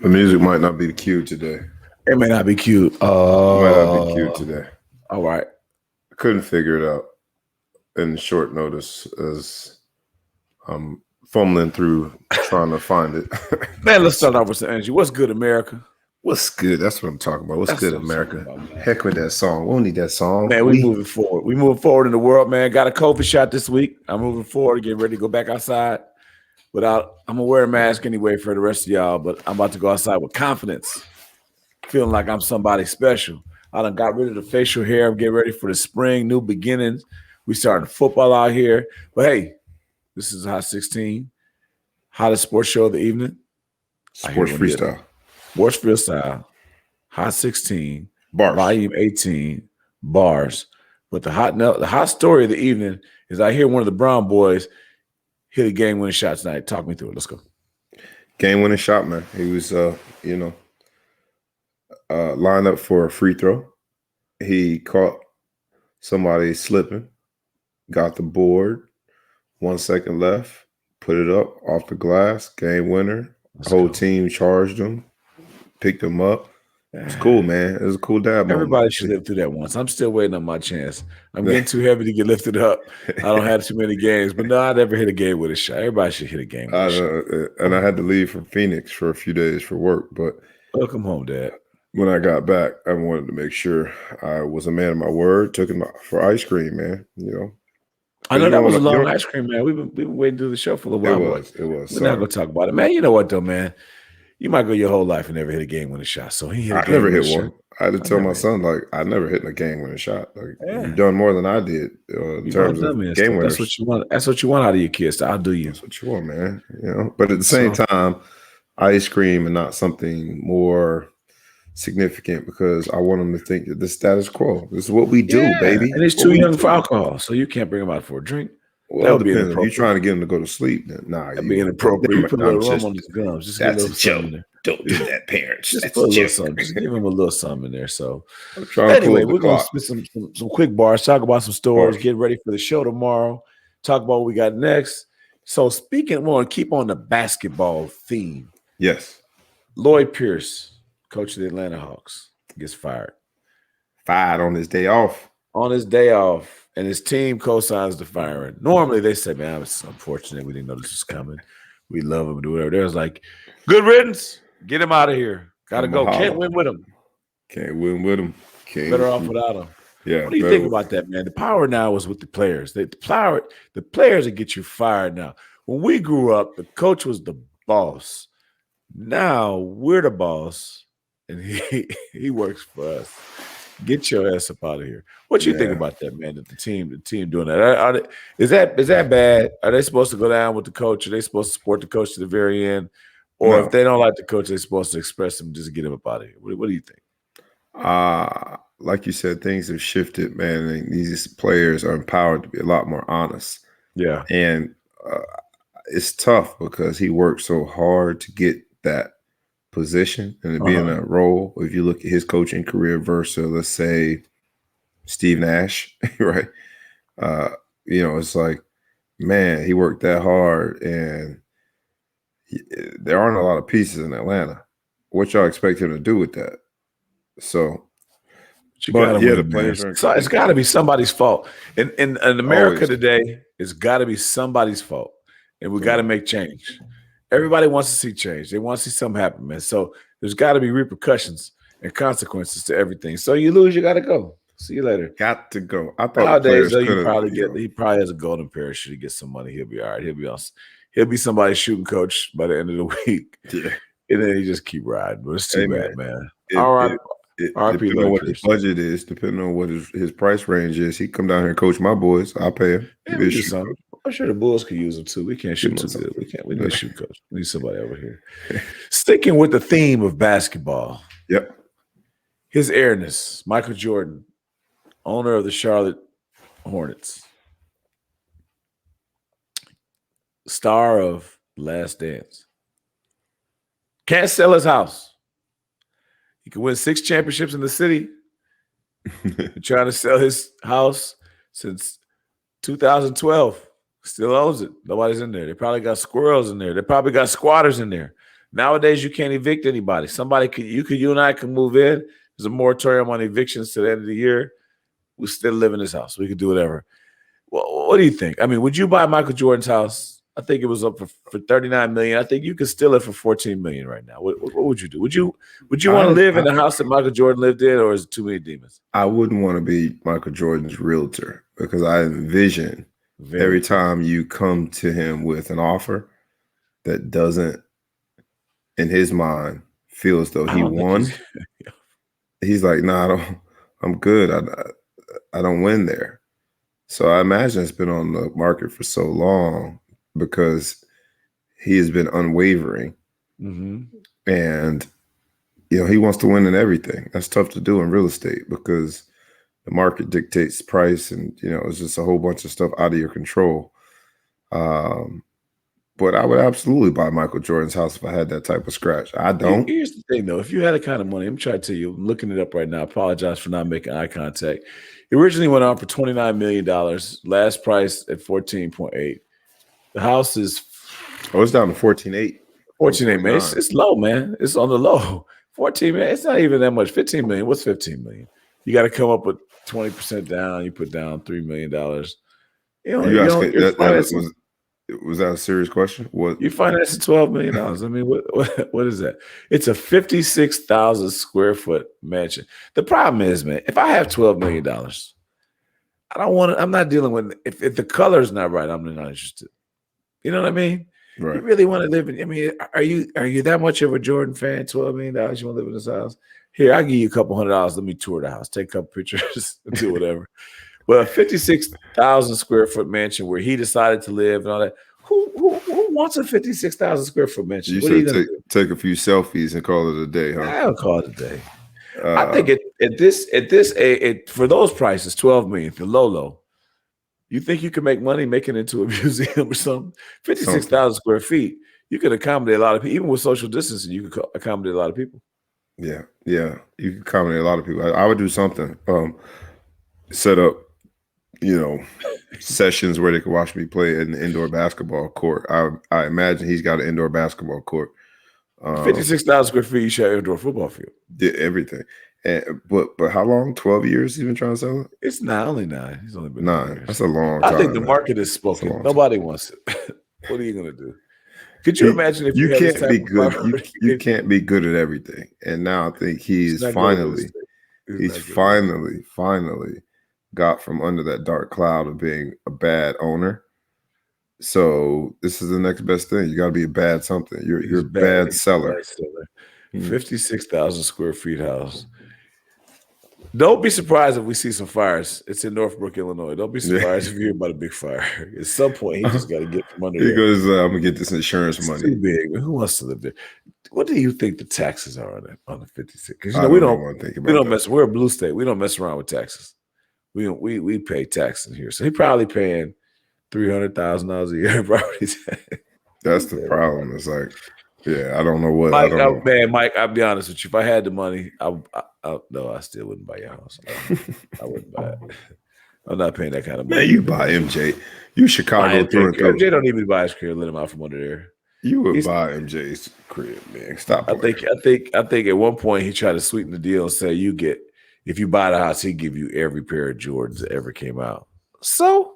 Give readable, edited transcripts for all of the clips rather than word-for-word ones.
The music might not be cute today. It may not be cute. It might not be cute today. All right. I couldn't figure it out in short notice as I'm fumbling through trying to find it. Man, let's start off with some energy. What's good, America? What's good? That's what I'm talking about. What's good, America? Heck with that song. We don't need that song. Man, we moving forward. We moving forward in the world, man. Got a COVID shot this week. I'm moving forward, getting ready to go back outside. I'm gonna wear a mask anyway for the rest of y'all, but I'm about to go outside with confidence, feeling like I'm somebody special. I done got rid of the facial hair. I'm getting ready for the spring, new beginnings. We starting football out here. But hey, this is Hot 16, hottest sports show of the evening. Sports Freestyle. Sports Freestyle, Hot 16, Bars. Volume 18, bars. But the hot story of the evening is I hear one of the Brown boys hit a game-winning shot tonight. Talk me through it. Let's go. Game-winning shot, man. He was, lined up for a free throw. He caught somebody slipping, got the board, 1 second left, put it up off the glass, game winner. The whole team charged him, picked him up. It was cool, man. It was a cool dab. Everybody should live through that once. I'm still waiting on my chance. I'm getting too heavy to get lifted up. I don't have too many games, but no, I never hit a game with a shot. Everybody should hit a game with a shot. And I had to leave for Phoenix for a few days for work, but welcome home, Dad. When I got back, I wanted to make sure I was a man of my word. Took him for ice cream, man. I know that was a long ice cream, man. We've been waiting to do the show for a while. It was. We're not gonna talk about it, man. You know what though, man? You might go your whole life and never hit a game winning shot. So he hit a game. I never hit one. I had to tell my son, like, I never hit a game winning shot. Like, you've done more than I did in terms of game winners. That's what you want. That's what you want out of your kids. I'll do you. That's what you want, man. But at the same time, ice cream and not something more significant, because I want them to think that the status quo. This is what we do, baby. And he's too young for alcohol, so you can't bring him out for a drink. Well, that would be inappropriate. If you're trying to get him to go to sleep, then that'd be inappropriate. You put a little rum on his gums. Just that's a joke. Don't do that, parents. Just put a little something. Just give him a little something in there. So anyway, we're gonna spit some quick bars, talk about some stories, get ready for the show tomorrow, talk about what we got next. So speaking, we're gonna keep on the basketball theme. Yes. Lloyd Pierce, coach of the Atlanta Hawks, gets fired. Fired on his day off. On his day off. And his team co-signs the firing. Normally, they say, man, it's unfortunate. We didn't know this was coming. We love him, do whatever. There's like, good riddance. Get him out of here. Got to go. Can't win with him. Can't win with him. Better off without him. Yeah. What do you think about that, man? The power now is with the players. The players that get you fired now. When we grew up, the coach was the boss. Now we're the boss, and he works for us. Get your ass up out of here. What you think about that, man? That the team doing that? Is that bad? Are they supposed to go down with the coach? Are they supposed to support the coach to the very end? Or if they don't like the coach, they're supposed to express him, just get him up out of here. What do you think? Like you said, things have shifted, man. And these players are empowered to be a lot more honest. Yeah. And it's tough because he worked so hard to get that position and to be in that role. If you look at his coaching career versus, let's say, Steve Nash, right? It's like, man, he worked that hard, and there aren't a lot of pieces in Atlanta. What y'all expect him to do with that? So, the players so it's got to be somebody's fault. In America today, it's got to be somebody's fault, and we got to make change. Everybody wants to see change. They want to see something happen, man. So there's got to be repercussions and consequences to everything. So you lose, you got to go. See you later. Got to go. I thought nowadays, though, he probably has a golden parachute. He gets some money. He'll be all right. He'll be somebody's shooting coach by the end of the week. Yeah. And then he just keep riding. But it's too bad, man. All right. Depending on what his budget is, depending on what his price range is, he come down here and coach my boys. I'll pay him. I'm sure the Bulls could use him too. We can't shoot too good. We need a shoot coach. We need somebody over here. Sticking with the theme of basketball. Yep. His airness, Michael Jordan, owner of the Charlotte Hornets, star of Last Dance, can't sell his house. He could win 6 championships in the city. Been trying to sell his house since 2012. Still owns it. Nobody's in there. They probably got squirrels in there. They probably got squatters in there. Nowadays, you can't evict anybody. You and I can move in. There's a moratorium on evictions to the end of the year. We still live in this house. We can do whatever. What do you think? I mean, would you buy Michael Jordan's house? I think it was up for $39 million. I think you could steal it for $14 million right now. What would you do? Would you want to live in the house that Michael Jordan lived in, or is it too many demons? I wouldn't want to be Michael Jordan's realtor because I envision every time you come to him with an offer that doesn't, in his mind, feel as though he won. He's like, nah, I'm good. I don't win there. So I imagine it's been on the market for so long because he has been unwavering. Mm-hmm. And, he wants to win in everything. That's tough to do in real estate because the market dictates price and, it's just a whole bunch of stuff out of your control. But I would absolutely buy Michael Jordan's house if I had that type of scratch. I don't. Here's the thing, though. If you had that kind of money, I'm trying to tell you, I'm looking it up right now. I apologize for not making eye contact. It originally went on for $29 million. Last price at 14.8. The house is it's down to 14.8. 14.8, man. It's low, man. It's on the low. 14 million. It's not even that much. 15 million. What's 15 million? You got to come up with 20% down. You put down $3 million. Was that a serious question? What you financing $12 million? I mean, what is that? It's a 56,000 square foot mansion. The problem is, man, if I have $12 million, I don't want to. I'm not dealing with if the color's not right. I'm not interested. You know what I mean? Right. You really want to live in? I mean, are you that much of a Jordan fan? $12 million, you want to live in this house? Here, I'll give you a couple $100. Let me tour the house, take a couple pictures, do whatever. Well, a 56,000 square foot mansion where he decided to live and all that. Who wants a 56,000 square foot mansion? You should take a few selfies and call it a day, huh? I'll call it a day. I think at this for those prices, $12 million, the low. You think you can make money making it into a museum or something? 56,000 square feet, you could accommodate a lot of people. Even with social distancing, you could accommodate a lot of people. Yeah, you can accommodate a lot of people. I would do something. Set up, sessions where they could watch me play in the indoor basketball court. I imagine he's got an indoor basketball court. 56,000 square feet, you should have an indoor football field. Yeah, everything. But how long? 12 years he's been trying to sell it? It's only 9. He's only been 9. That's a long time. I think the market is spoken. Nobody wants it. What are you going to do? Could you imagine if you can't be good? You can't be good at everything. And now I think he's finally got from under that dark cloud of being a bad owner. So this is the next best thing. You got to be a bad something. You're a bad seller. 56,000 square feet house. Don't be surprised if we see some fires. It's in Northbrook, Illinois. Don't be surprised if you hear about a big fire. At some point, he just got to get from under there. He goes, I'm going to get this insurance money. Too big. Who wants to live there? What do you think the taxes are on the 56? Because we don't want to think about mess. We're a blue state. We don't mess around with taxes. We pay taxes here. So he's probably paying $300,000 a year in property tax. That's the problem. It's like, I don't know what. Mike, I'll be honest with you. If I had the money, I still wouldn't buy your house. I wouldn't buy it. I'm not paying that kind of money. Man, you buy MJ. You Chicago through and through. MJ don't even buy his crib. Let him out from under there. You would buy MJ's crib, man. Stop. I think at one point he tried to sweeten the deal and say if you buy the house, he'd give you every pair of Jordans that ever came out. So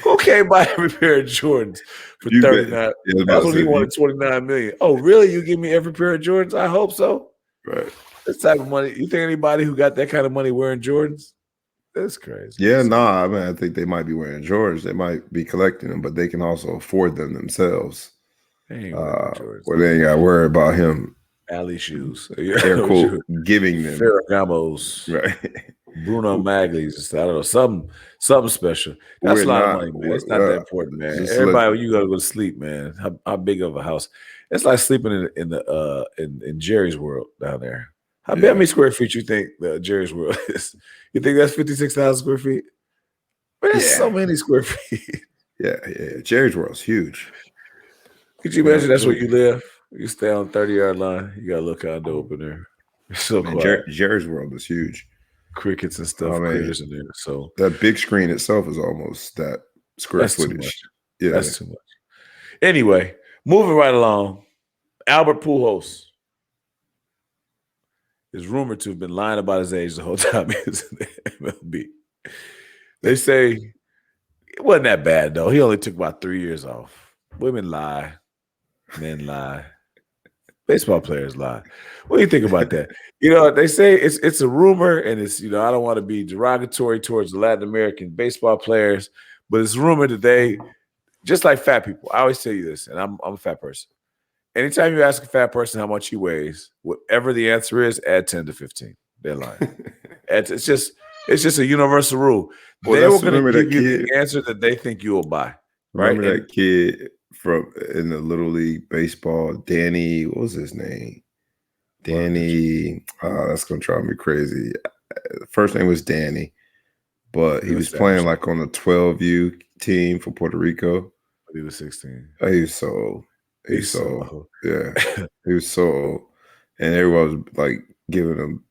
who can't buy every pair of Jordans for $39? That's what he wanted, $29 million. Oh, really? You give me every pair of Jordans? I hope so. Right. This type of money. You think anybody who got that kind of money wearing Jordans? That's crazy. Yeah, I think they might be wearing Jordans. They might be collecting them, but they can also afford them themselves. They ain't where they ain't got to worry about him. Alley shoes. Air quote, giving them. Ferragamos. Right. Bruno Magli's. I don't know. Something special. That's a lot of money, man. It's not that important, man. Everybody, when you gotta go to sleep, man. How big of a house? It's like sleeping in Jerry's World down there. How many square feet you think Jerry's World is? You think that's 56,000 square feet? Man, that's so many square feet. Yeah. Jerry's World's huge. Could you imagine that's where you live? You stay on the 30-yard line. You got a little condo up in there. It's so quiet. Jerry's World is huge. Crickets and stuff, critters in there. So that big screen itself is almost that square footage. Yeah, that's too much. Anyway, moving right along. Albert Pujols is rumored to have been lying about his age the whole time he was in the MLB. They say it wasn't that bad, though. He only took about 3 years off. Women lie. Men lie. Baseball players lie. What do you think about that? They say it's a rumor, and it's I don't want to be derogatory towards the Latin American baseball players, but it's rumored that they, just like fat people. I always tell you this, and I'm a fat person. Anytime you ask a fat person how much he weighs, whatever the answer is, add 10 to 15. They're lying. It's just a universal rule. They were going to give you the answer that they think you will buy. Right? Remember that kid in the Little League baseball, Danny, what was his name? Danny, that's going to drive me crazy. First name was Danny, but he was playing like on the 12U team for Puerto Rico. He was 16. Oh, he was so old. He's so old. Yeah. He was so old. And everyone was like giving him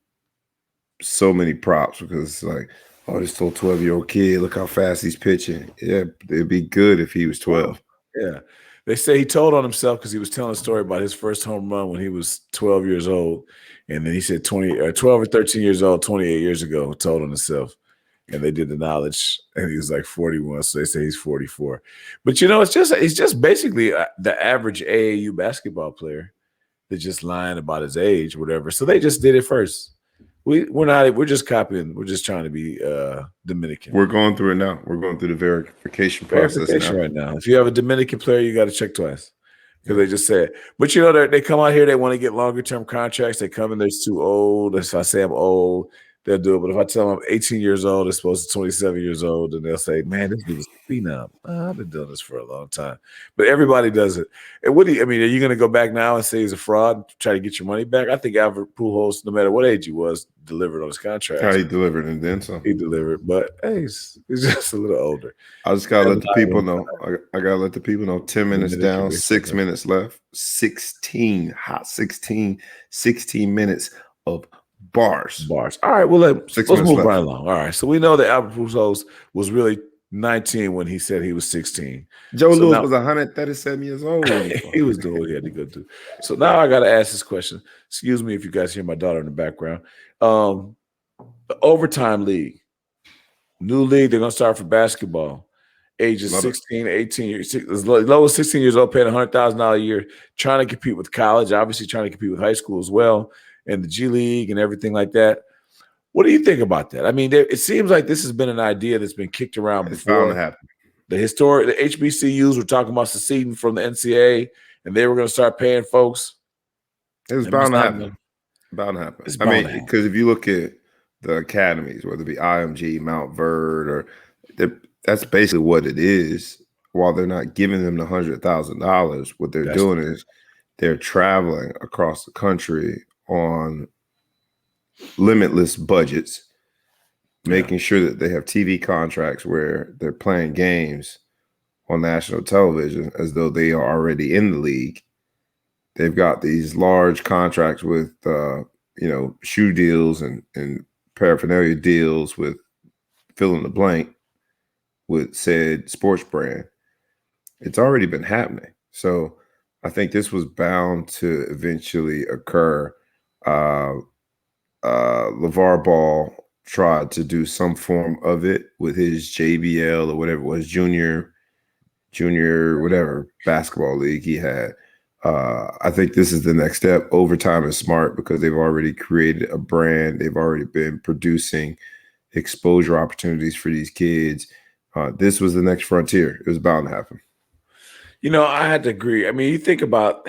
so many props because it's like, oh, this little 12-year-old kid, look how fast he's pitching. Yeah, it'd be good if he was 12. Yeah. They say he told on himself because he was telling a story about his first home run when he was 12 years old. And then he said 12 or 13 years old, 28 years ago, told on himself. And they did the knowledge, and he was like 41, so they say he's 44. But it's just basically the average AAU basketball player that's just lying about his age, or whatever. So they just did it first. We're just copying. We're just trying to be Dominican. We're going through it now. We're going through the verification process right now. If you have a Dominican player, you got to check twice because they just said. But they come out here. They want to get longer term contracts. They come in. They're too old. If I say I'm old, they'll do it. But if I tell them I'm 18 years old, as opposed to 27 years old, then they'll say, "Man, this dude's a phenom." I've been doing this for a long time. But everybody does it. And are you going to go back now and say he's a fraud, try to get your money back? I think Albert Pujols, no matter what age he was, delivered on his contract. How he delivered and then some. He delivered, but hey, he's just a little older. I just gotta let the people know. I gotta let the people know. 10 minutes down, 6 minutes left. 16 minutes of bars. All right, well, let's move right along. All right, so we know that Albert Pujols was really 19 when he said he was 16. Joe Louis was 137 years old. He was doing what he had to go do. So now I got to ask this question. Excuse me if you guys hear my daughter in the background. The overtime league, new league, they're going to start for basketball. Ages 16, 18 years, as low as 16 years old, paying $100,000 a year, trying to compete with college, obviously trying to compete with high school as well, and the G League and everything like that. What do you think about that? I mean, it seems like this has been an idea that's been kicked around before. It's bound to happen. The HBCUs were talking about seceding from the NCAA, and they were going to start paying folks. It was bound to happen. Bound to happen. Because if you look at the academies, whether it be IMG, Mount Verde, that's basically what it is. While they're not giving them the $100,000, what they're doing is they're traveling across the country on limitless budgets, making sure that they have TV contracts where they're playing games on national television as though they are already in the league. They've got these large contracts with, shoe deals and paraphernalia deals with fill in the blank with said sports brand. It's already been happening. So I think this was bound to eventually occur. LeVar Ball tried to do some form of it with his JBL or whatever it was, junior, whatever basketball league he had. I think this is the next step. Overtime is smart because they've already created a brand. They've already been producing exposure opportunities for these kids. This was the next frontier. It was bound to happen. I had to agree. I mean, you think about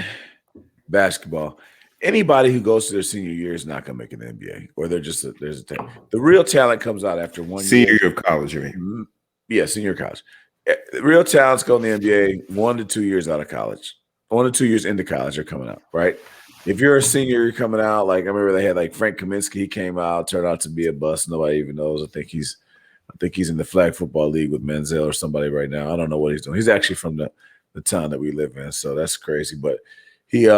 basketball. Anybody who goes to their senior year is not going to make an NBA, or there's a talent. The real talent comes out after 1 year. Senior year of college, you mean? Yeah, senior college. The real talents go in the NBA 1 to 2 years out of college. 1 to 2 years into college, they're coming out, right? If you're a senior, you're coming out. Like I remember they had like Frank Kaminsky. He came out, turned out to be a bust. Nobody even knows. I think he's in the flag football league with Menzel or somebody right now. I don't know what he's doing. He's actually from the town that we live in, so that's crazy. But he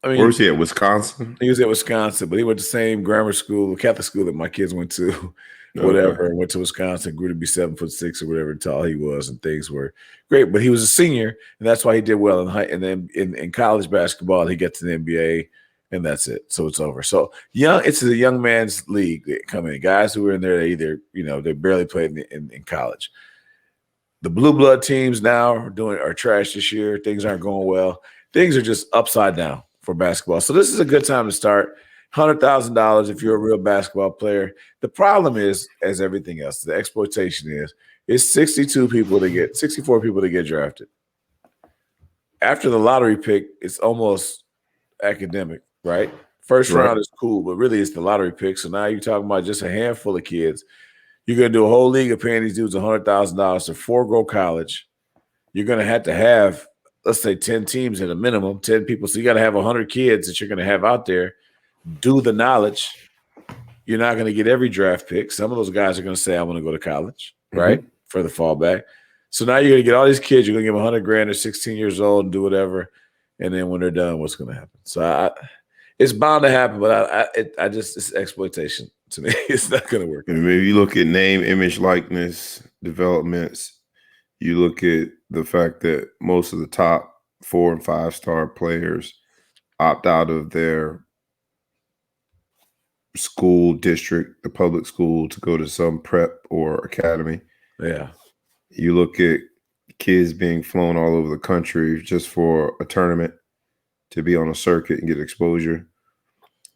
I mean, Where was he at? Wisconsin? he was at Wisconsin, but he went to the same grammar school, Catholic school that my kids went to, Okay. whatever. Went to Wisconsin, grew to be 7'6" or whatever tall he was, and things were great. But he was a senior, and that's why he did well in high. And then in college basketball, he gets to the NBA, and that's it. So it's over. So it's a young man's league. They come in, guys who are in there, they either they barely played in college. The blue blood teams now are trash this year. Things aren't going well. Things are just upside down for basketball. So this is a good time to start. $100,000 if you're a real basketball player. The problem is, as everything else, the exploitation is, it's 64 people to get drafted. After the lottery pick, it's almost academic, right? First round is cool, but really it's the lottery pick. So now you're talking about just a handful of kids. You're going to do a whole league of paying these dudes $100,000 to forego college. You're going to have, let's say, 10 teams at a minimum, 10 people. So you got to have 100 kids that you're going to have out there do the knowledge. You're not going to get every draft pick. Some of those guys are going to say, I want to go to college, right? For the fallback. So now you're going to get all these kids. You're going to give them $100,000. They're 16 years old and do whatever. And then when they're done, what's going to happen? So it's bound to happen, but it's exploitation. To me, it's not going to work. And maybe you look at name, image, likeness, developments. You look at the fact that most of the top 4 and 5-star players opt out of their school district, the public school, to go to some prep or academy. Yeah. You look at kids being flown all over the country just for a tournament to be on a circuit and get exposure.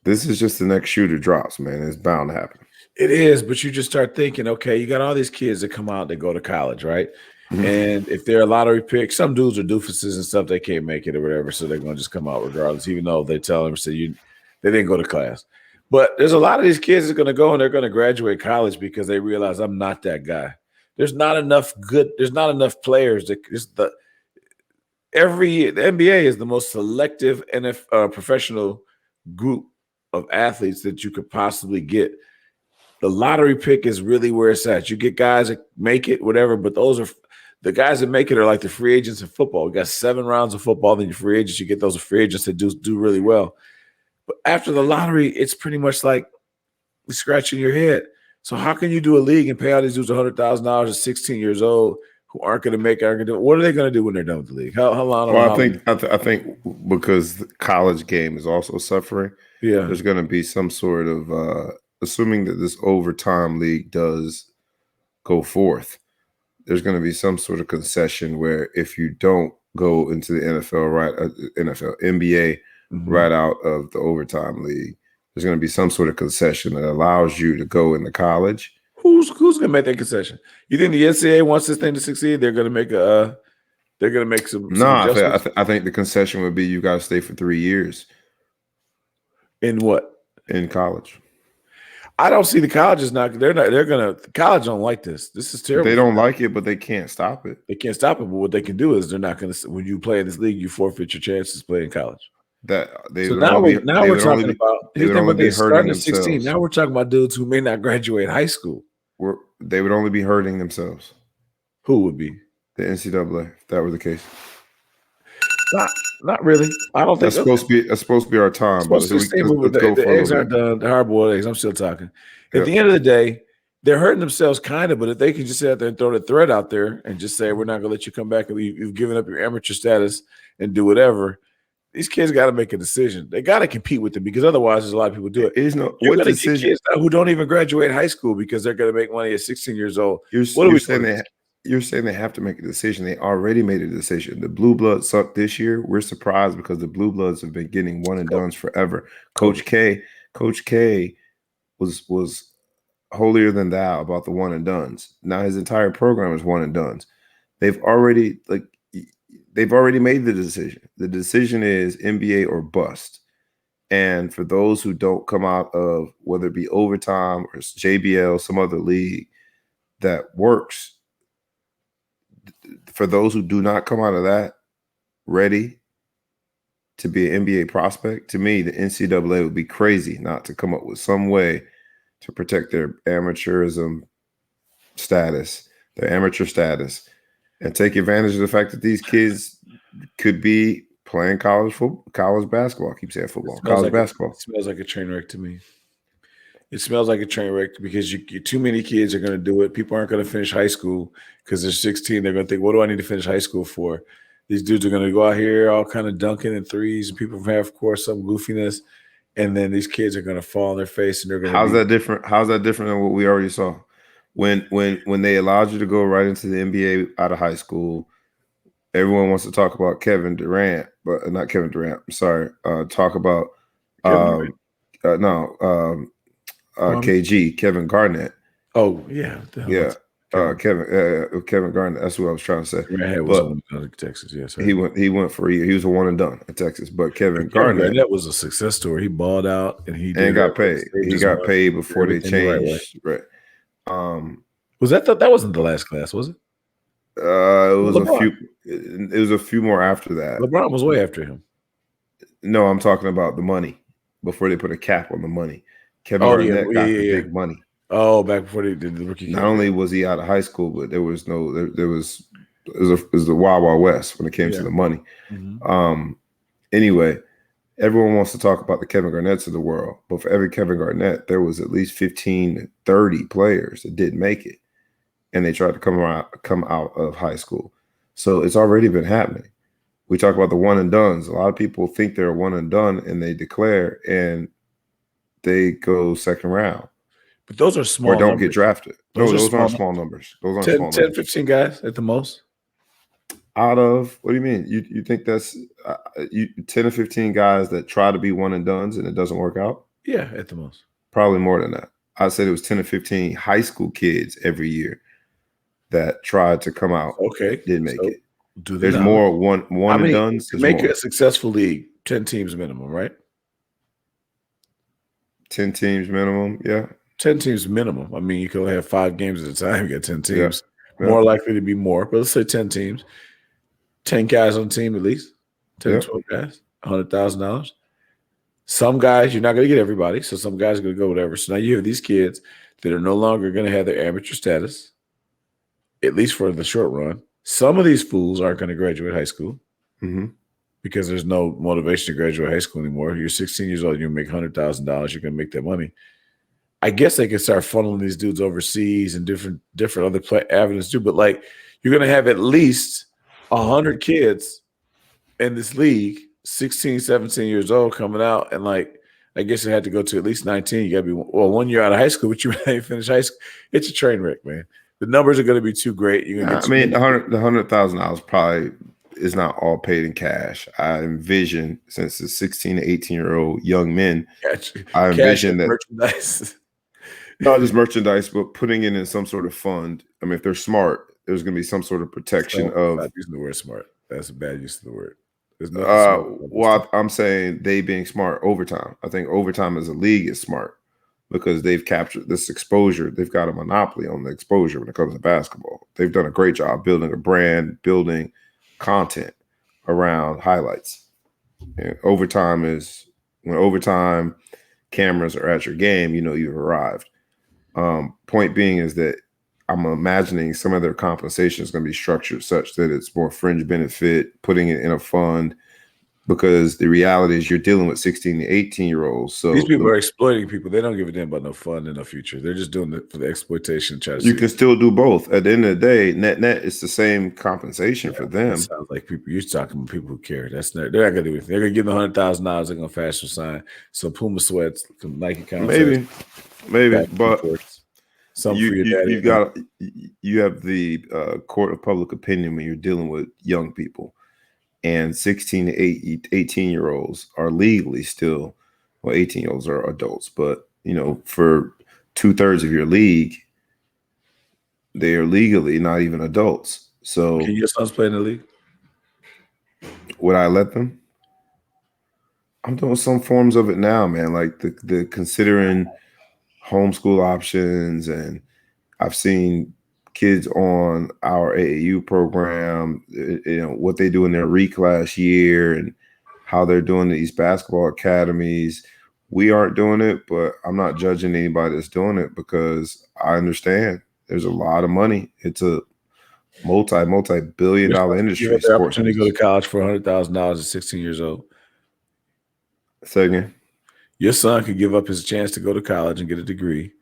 This is just the next shoe that drops, man. It's bound to happen. It is, but you just start thinking, okay, you got all these kids that come out that go to college, right? And if they're a lottery pick, some dudes are doofuses and stuff, they can't make it or whatever, so they're going to just come out regardless, even though they tell them, they didn't go to class. But there's a lot of these kids that are going to go and they're going to graduate college because they realize I'm not that guy. There's not enough players that every year. The NBA is the most selective professional group of athletes that you could possibly get. The lottery pick is really where it's at. You get guys that make it, whatever, but those are the guys that make it are like the free agents in football. We got 7 rounds of football, then your free agents. You get those free agents that do really well. But after the lottery, it's pretty much like scratching your head. So how can you do a league and pay all these dudes $100,000 at 16 years old who aren't going to make it? What are they going to do when they're done with the league? How long? Well, I think because the college game is also suffering. Yeah, there's going to be some sort of assuming that this overtime league does go forth. There's going to be some sort of concession where if you don't go into the NBA right out of the overtime league, there's going to be some sort of concession that allows you to go into college. Who's going to make that concession? You think the NCAA wants this thing to succeed? They're going to make some. No, I think the concession would be you got to stay for 3 years. In what? In college. I don't see the colleges not. The college don't like this. This is terrible. They don't like it, but they can't stop it. They can't stop it. But what they can do is they're not going to. When you play in this league, you forfeit your chances to play in college. We're talking about. They would only be hurting themselves. 16. Now we're talking about dudes who may not graduate high school. They would only be hurting themselves. Who would be? The NCAA, if that were the case. Not really. I don't think that's supposed to be our time. The eggs aren't done. The hard-boiled eggs. I'm still talking. At the end of the day, they're hurting themselves kind of, but if they can just sit out there and throw the threat out there and just say, we're not going to let you come back, you've given up your amateur status and do whatever, these kids got to make a decision. They got to compete with them because otherwise there's a lot of people do it. You're going to get kids who don't even graduate high school because they're going to make money at 16 years old. You're saying they have to make a decision. They already made a decision. The blue bloods suck this year. We're surprised because the blue bloods have been getting one and dones forever. Coach K was holier than thou about the one and dones. Now his entire program is one and dones. They've already made the decision. The decision is NBA or bust. And for those who don't come out of whether it be overtime or JBL, some other league that works, for those who do not come out of that ready to be an NBA prospect, to me, the NCAA would be crazy not to come up with some way to protect their amateur status, and take advantage of the fact that these kids could be playing college football, college basketball. I keep saying football, college basketball. It smells like a train wreck to me. It smells like a train wreck because too many kids are going to do it. People aren't going to finish high school because they're 16. They're going to think, what do I need to finish high school for? These dudes are going to go out here all kind of dunking in threes, and people have, of course, some goofiness. And then these kids are going to fall on their face, and they're going to How's that different? How's that different than what we already saw? When they allowed you to go right into the NBA out of high school, everyone wants to talk about Kevin Durant, but not Kevin Durant. I'm sorry. Talk about KG, Kevin Garnett. Oh yeah, yeah. Kevin Garnett. That's what I was trying to say. But Texas, yes. He went for a year. He was a one and done at Texas. But Kevin Garnett was a success story. He balled out and got paid. He got paid before they changed. Right. Was that wasn't the last class, was it? It was LeBron. A few. It was a few more after that. LeBron was way after him. No, I'm talking about the money before they put a cap on the money. Kevin Garnett got the big money. Oh, back before they did the rookie. Not only was he out of high school, but there was it was the Wild Wild West when it came to the money. Mm-hmm. Anyway, everyone wants to talk about the Kevin Garnetts of the world, but for every Kevin Garnett, there was at least 15 to 30 players that didn't make it, and they tried to come out of high school. So it's already been happening. We talk about the one and dones. A lot of people think they're one and done, and they declare, and they go second round. But those are small. Or don't get drafted. Those aren't small numbers. Those aren't 10, small 10, numbers. 15 guys at the most. Out of, what do you mean? You think that's 10 or 15 guys that try to be one and dones and it doesn't work out? Yeah, at the most. Probably more than that. I said it was 10 or 15 high school kids every year that tried to come out. Okay. Didn't make it. There's more one and dones. To make a successful league, 10 teams minimum, right? 10 teams minimum, yeah. 10 teams minimum. I mean, you can only have 5 games at a time. You got 10 teams. Yeah. More likely to be more, but let's say 10 teams. 10 guys on the team at least. 10 12 guys. $100,000. Some guys, you're not going to get everybody, so some guys are going to go whatever. So now you have these kids that are no longer going to have their amateur status, at least for the short run. Some of these fools aren't going to graduate high school because there's no motivation to graduate high school anymore. You're 16 years old, you make $100,000, you're going to make that money. I guess they can start funneling these dudes overseas and different other avenues too. But like, you're going to have at least 100 kids in this league, 16, 17 years old, coming out, and like, I guess it had to go to at least 19. You got to be 1 year out of high school, but you ain't finished high school. It's a train wreck, man. The numbers are going to be too great. You're gonna get the $100,000 probably is not all paid in cash. I envision, since it's 16 to 18-year-old young men, I envision that merchandise. Not just merchandise, but putting it in some sort of fund. I mean, if they're smart, there's going to be some sort of protection of. I'm using the word smart. That's a bad use of the word. There's nothing well, I'm saying they being smart overtime. I think overtime as a league is smart because they've captured this exposure. They've got a monopoly on the exposure when it comes to basketball. They've done a great job building a brand, building content around highlights. And overtime is when overtime cameras are at your game, you know you've arrived. Point being is that I'm imagining some of their compensation is going to be structured such that it's more fringe benefit, putting it in a fund, because the reality is you're dealing with 16 to 18-year-olds. So these people are exploiting people. They don't give a damn about no fun and no future. They're just doing it for the exploitation. You can still do both. At the end of the day, net, it's the same compensation for them. Sounds like people. You're talking about people who care. They're not going to do it. They're going to give them $100,000. They're going to fashion sign some Puma sweats, some Nike concepts. Maybe, but some you have the court of public opinion when you're dealing with young people. And 16 to 18-year-olds are legally still, well, 18-year-olds are adults, but, you know, for 2/3 of your league, they are legally not even adults. So can your sons play in the league? Would I let them? I'm doing some forms of it now, man, like the considering homeschool options, and I've seen kids on our AAU program, you know, what they do in their reclass year and how they're doing these basketball academies. We aren't doing it, but I'm not judging anybody that's doing it because I understand there's a lot of money. It's a multi-billion-dollar industry, Give up the sports opportunity to go to business. college for $100,000 at 16 years old. Say again. Your son could give up his chance to go to college and get a degree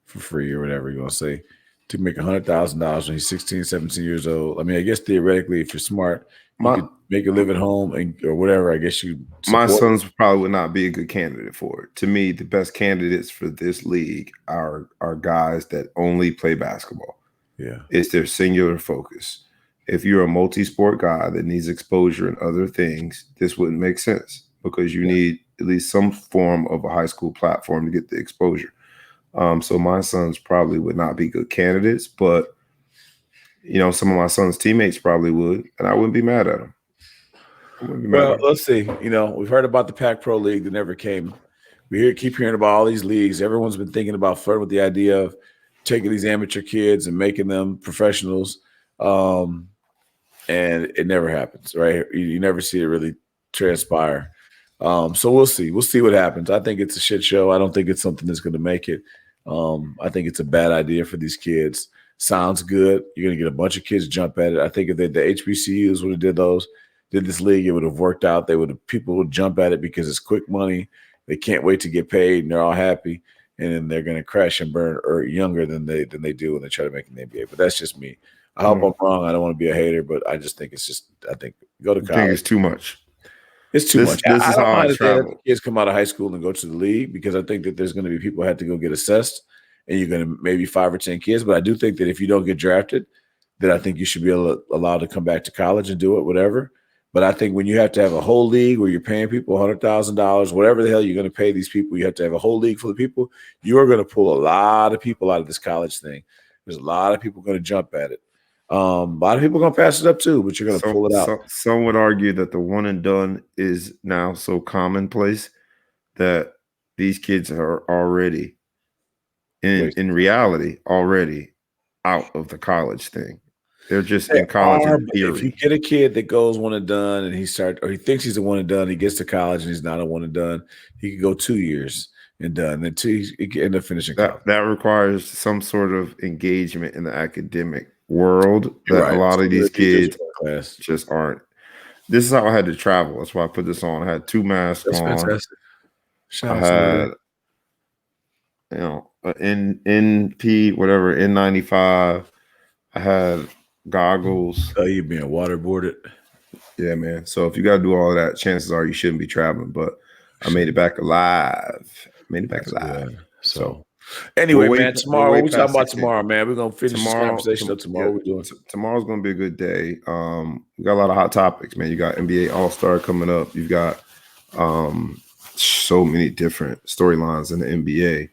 for free or whatever you're going to say to make $100,000 when he's 16, 17 years old. I mean, I guess theoretically, if you're smart, you could make a live at home or whatever. I guess you support. My sons probably would not be a good candidate for it. To me, the best candidates for this league are guys that only play basketball. Yeah. It's their singular focus. If you're a multi-sport guy that needs exposure in other things, this wouldn't make sense because you need at least some form of a high school platform to get the exposure. So my sons probably would not be good candidates, but some of my son's teammates probably would, and I wouldn't be mad at them. Well, let's see. We've heard about the Pac Pro League that never came. We keep hearing about all these leagues. Everyone's been thinking about flirting with the idea of taking these amateur kids and making them professionals, and it never happens, right? You never see it really transpire. So we'll see. We'll see what happens. I think it's a shit show. I don't think it's something that's going to make it. I think it's a bad idea for these kids. Sounds good. You're going to get a bunch of kids jump at it. I think if the HBCUs would have did this league, it would have worked out. People would jump at it because it's quick money. They can't wait to get paid, and they're all happy. And then they're going to crash and burn younger than they do when they try to make an NBA. But that's just me. I hope I'm wrong. I don't want to be a hater, but I just think I think go to college. I think it's too much. It's too much. This is how I travel. Kids come out of high school and go to the league because I think that there's going to be people who have to go get assessed, and you're going to maybe 5 or 10 kids. But I do think that if you don't get drafted, then I think you should be allowed to come back to college and do it, whatever. But I think when you have to have a whole league where you're paying people $100,000, whatever the hell you're going to pay these people, you have to have a whole league full of people. You are going to pull a lot of people out of this college thing. There's a lot of people going to jump at it. A lot of people are going to pass it up too, but you're going to pull it out. Some would argue that the one and done is now so commonplace that these kids are already in reality already out of the college thing. They're just in college in theory. If you get a kid that goes one and done and he thinks he's a one and done, he gets to college and he's not a one and done, he could go 2 years and done. Then he can end up finishing college. That requires some sort of engagement in the academic world that a lot of these kids just aren't. This is how I had to travel. That's why I put this on. I had 2 masks on. Fantastic. I had, an NP, whatever, N95. I had goggles. Oh, you being waterboarded? Yeah, man. So if you got to do all of that, chances are you shouldn't be traveling. But I made it back alive. So anyway, man, tomorrow, what we talking about tomorrow, man? We're going to finish this conversation up tomorrow. What we doing? Tomorrow's going to be a good day. We got a lot of hot topics, man. You got NBA All-Star coming up. You've got so many different storylines in the NBA.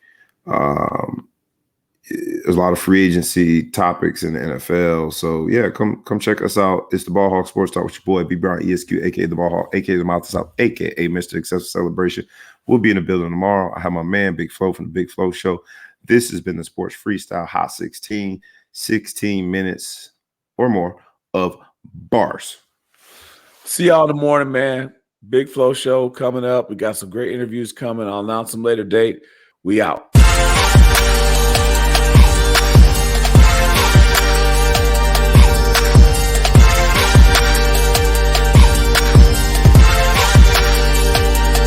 There's a lot of free agency topics in the NFL. So, yeah, come check us out. It's the Ball Hawk Sports Talk with your boy, B. Brown, ESQ, a.k.a. the Ball Hawk, a.k.a. the Mouth of South, a.k.a. Mr. Successful Celebration. We'll be in the building tomorrow. I have my man, Big Flo, from the Big Flo Show. This has been the Sports Freestyle Hot 16 minutes or more of bars. See y'all in the morning, man. Big Flo Show coming up. We got some great interviews coming. I'll announce them later date. We out.